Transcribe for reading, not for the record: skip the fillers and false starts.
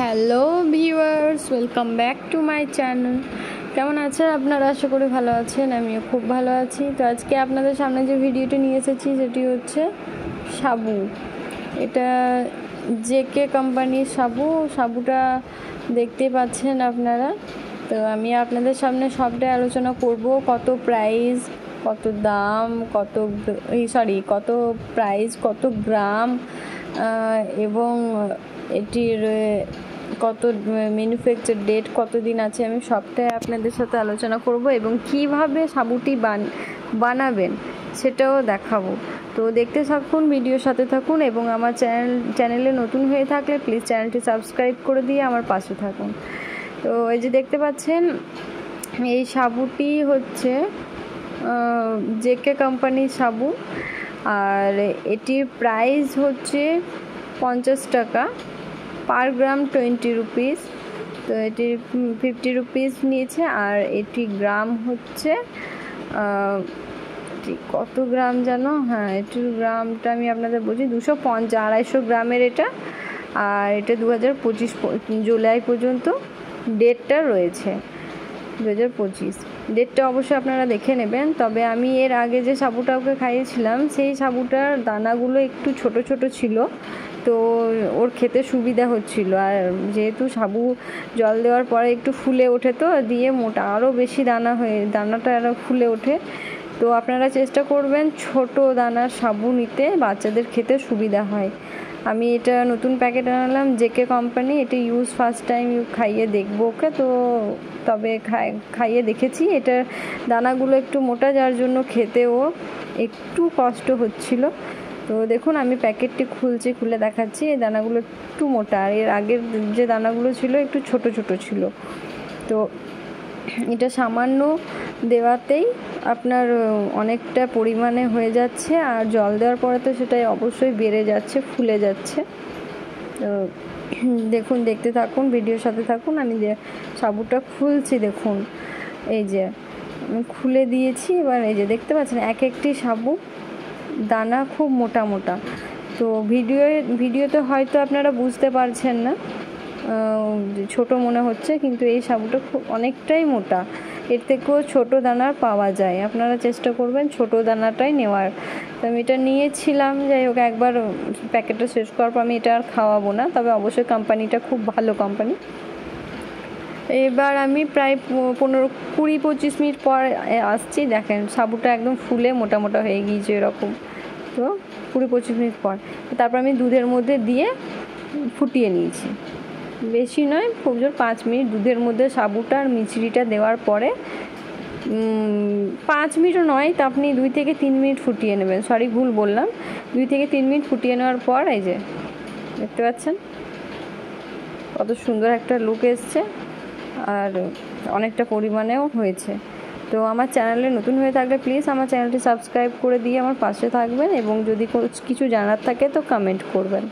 Hello viewers, welcome back to my channel. কেমন আছেন আপনারা? আশা করি ভালো আছেন। আমিও খুব ভালো আছি। তো আজকে আপনাদের সামনে যে ভিডিওটি নিয়ে এসেছি সেটি হচ্ছে সাবু। এটা জেকে কোম্পানির সাবুটা দেখতে পাচ্ছেন আপনারা। তো আমি আপনাদের সামনে সবটাই আলোচনা করব, কত প্রাইস, কত দাম, কত প্রাইস, কত গ্রাম এবং এটির কত ম্যানুফ্যাকচার ডেট, কতদিন আছে, আমি সবটাই আপনাদের সাথে আলোচনা করব এবং কিভাবে সাবুটি বানাবেন সেটাও দেখাবো। তো দেখতে থাকুন, ভিডিওর সাথে থাকুন এবং আমার চ্যানেলে নতুন হয়ে থাকলে প্লিজ চ্যানেলটি সাবস্ক্রাইব করে দিয়ে আমার পাশে থাকুন। তো এই যে দেখতে পাচ্ছেন, এই সাবুটি হচ্ছে জেকে কোম্পানির সাবু, আর এটির প্রাইস হচ্ছে 50 টাকা, পার গ্রাম 20 রুপিস। তো এটি 50 রুপিস নিয়েছে। আর এটি গ্রাম হচ্ছে কত গ্রাম জানো? হ্যাঁ, এটির গ্রামটা আমি আপনাদের বলছি, 250-250 গ্রামের এটা। আর এটা 2025 জুলাই পর্যন্ত ডেটটা রয়েছে, 2025 ডেটটা অবশ্যই আপনারা দেখে নেবেন। তবে আমি এর আগে যে সাবুটা ওকে খাইয়েছিলাম সেই সাবুটার দানাগুলো একটু ছোট ছোট ছিল, তো ওর খেতে সুবিধা হচ্ছিল। আর যেহেতু সাবু জল দেওয়ার পরে একটু ফুলে ওঠে, তো দিয়ে মোটা আরও বেশি দানাটা আরও ফুলে ওঠে। তো আপনারা চেষ্টা করবেন ছোট দানার সাবু নিতে, বাচ্চাদের খেতে সুবিধা হয়। আমি এটা নতুন প্যাকেট আনালাম, জেকে কোম্পানি। এটি ফার্স্ট টাইম খাইয়ে দেখবো ওকে। তো তবে খাইয়ে দেখেছি, এটার দানাগুলো একটু মোটা, যার জন্য খেতেও একটু কষ্ট হচ্ছিল। তো দেখুন, আমি প্যাকেটটি খুলে দেখাচ্ছি। এই দানাগুলো একটু মোটা, আর এর আগের যে দানাগুলো ছিল একটু ছোট ছোট ছিল। তো এটা সামান্য দেওয়াতেই আপনার অনেকটা পরিমাণে হয়ে যাচ্ছে, আর জল দেওয়ার পরে তো সেটাই অবশ্যই বেড়ে যাচ্ছে, ফুলে যাচ্ছে। তো দেখুন, দেখতে থাকুন, ভিডিওর সাথে থাকুন। আমি যে সাবুটা খুলছি, দেখুন, এই যে আমি খুলে দিয়েছি। এবার এই যে দেখতে পাচ্ছেন, একটি সাবু দানা খুব মোটা মোটা। তো ভিডিওতে হয়তো আপনারা বুঝতে পারছেন না, ছোট মনে হচ্ছে, কিন্তু এই সাবুটা খুব অনেকটাই মোটা। এর থেকেও ছোট দানার পাওয়া যায়, আপনারা চেষ্টা করবেন ছোট দানাটাই নেওয়ার। তো আমি এটা নিয়েছিলাম, যাই হোক, একবার প্যাকেটটা শেষ করার পর আমি এটা আর খাওয়াবো না। তবে অবশ্যই কোম্পানিটা খুব ভালো কোম্পানি। এবার আমি প্রায় 20-25 মিনিট পর আসছি। দেখেন, সাবুটা একদম ফুলে মোটা মোটা হয়ে গিয়েছে এরকম। তো 20-25 মিনিট পর তারপর আমি দুধের মধ্যে দিয়ে ফুটিয়ে নিয়েছি, বেশি নয়, খুব জোর 5 মিনিট দুধের মধ্যে সাবুটা আর মিছরিটা দেওয়ার পরে 5 মিনিটও নয়, তা আপনি 2-3 মিনিট ফুটিয়ে নেবেন। ভুল বললাম, 2-3 মিনিট ফুটিয়ে নেওয়ার পর এই যে দেখতে পাচ্ছেন কত সুন্দর একটা লুক এসছে, আর অনেকটা পরিমাণেও হয়েছে। তো আমার চ্যানেলে নতুন হয়ে থাকলে প্লিজ আমার চ্যানেলটি সাবস্ক্রাইব করে দিয়ে আমার পাশে থাকবেন, এবং যদি কিছু জানার থাকে তো কমেন্ট করবেন।